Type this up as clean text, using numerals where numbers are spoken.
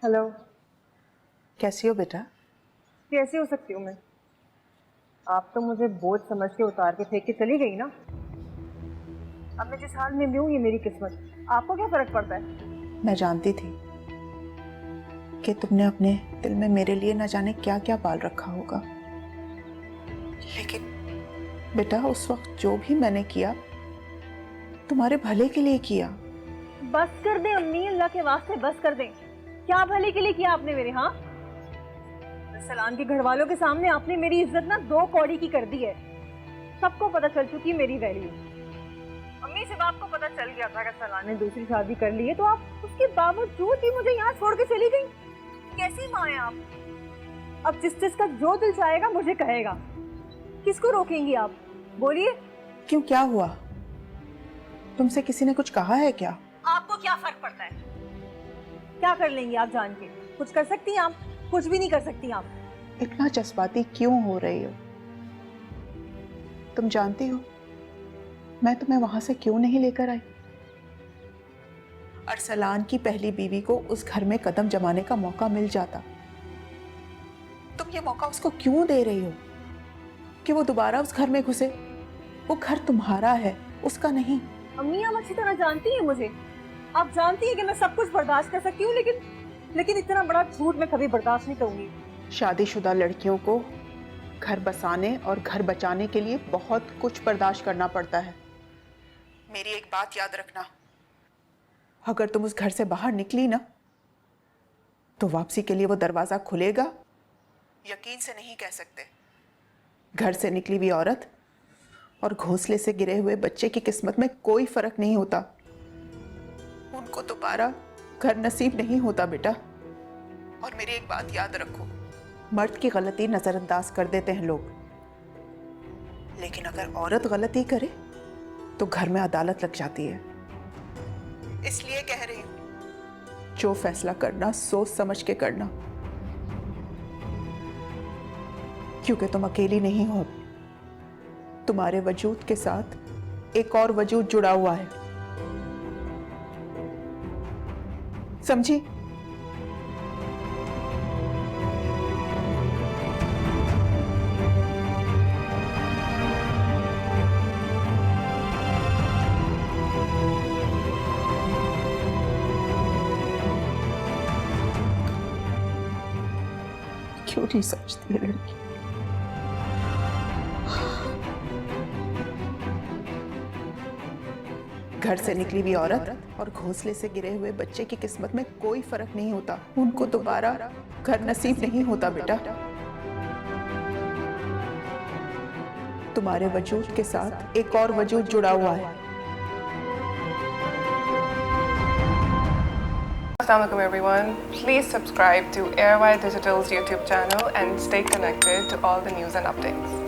Hello. कैसी हो बेटा? कैसी हो सकती हूँ मैं? आप तो मुझे बोझ समझ के उतार के फेंक के चली गई ना। अब मैं जिस हाल में भी हूँ ये मेरी किस्मत। आपको क्या फर्क पड़ता है? मैं जानती थी कि तुमने अपने दिल में मेरे लिए न जाने क्या क्या पाल रखा होगा, लेकिन बेटा उस वक्त जो भी मैंने किया तुम्हारे भले के लिए किया। बस कर दें अम्मी, अल्लाह के वास्ते बस कर दें। क्या भले के लिए किया आपने मेरे? हाँ, सलान के घर वालों के सामने आपने मेरी इज्जत ना 2 कौड़ी की कर दी है। सबको पता चल चुकी है मेरी वैल्यू। अम्मी जब आपको पता चल गया था कि सलान ने दूसरी शादी कर ली है तो आप उसके बावजूद भी मुझे यहाँ छोड़ के चली गई। कैसी माँ है आप? अब जिसका जो दिल चाहेगा मुझे कहेगा, किसको रोकेंगी आप? बोलिए। क्यों, क्या हुआ? तुमसे किसी ने कुछ कहा है क्या? आपको क्या फर्क पड़ता है? क्या कर लेंगी आप जान के? कुछ कर सकती हैं आप? कुछ भी नहीं कर सकती आप। इतना जज्बाती क्यों हो रही हो? तुम जानती हो मैं तुम्हें वहां से क्यों नहीं लेकर आई? अरसलान की पहली बीवी को उस घर में कदम जमाने का मौका मिल जाता। तुम ये मौका उसको क्यों दे रही हो कि वो दोबारा उस घर में घुसे? वो घर तुम्हारा है, उसका नहीं। अम्मी आप अच्छी तरह जानती हैं मुझे। आप जानती हैं कि मैं सब कुछ बर्दाश्त कर सकती हूँ, लेकिन इतना बड़ा झूठ मैं कभी बर्दाश्त नहीं करूंगी। शादीशुदा लड़कियों को घर बसाने और घर बचाने के लिए बहुत कुछ बर्दाश्त करना पड़ता है। मेरी एक बात याद रखना, अगर तुम उस घर से बाहर निकली ना तो वापसी के लिए वो दरवाजा खुलेगा, यकीन से नहीं कह सकते। घर से निकली हुई औरत और घोंसले से गिरे हुए बच्चे की किस्मत में कोई फर्क नहीं होता। उनको दोबारा घर नसीब नहीं होता बेटा। और मेरी एक बात याद रखो, मर्द की गलती नजरअंदाज कर देते हैं लोग, लेकिन अगर औरत गलती करे तो घर में अदालत लग जाती है। इसलिए कह रही हूं, जो फैसला करना सोच समझ के करना, क्योंकि तुम अकेली नहीं हो। तुम्हारे वजूद के साथ एक और वजूद जुड़ा हुआ है, समझी? क्यों नहीं समझती है लड़की? घर से निकली हुई औरत और घोंसले से गिरे हुए बच्चे की किस्मत में कोई फर्क नहीं होता। उनको दोबारा घर नसीब नहीं होता बेटा। तुम्हारे वजूद के साथ एक और वजूद जुड़ा हुआ है। Assalamualaikum everyone. Please subscribe to Airwire Digital's YouTube channel and stay connected to all the news and updates.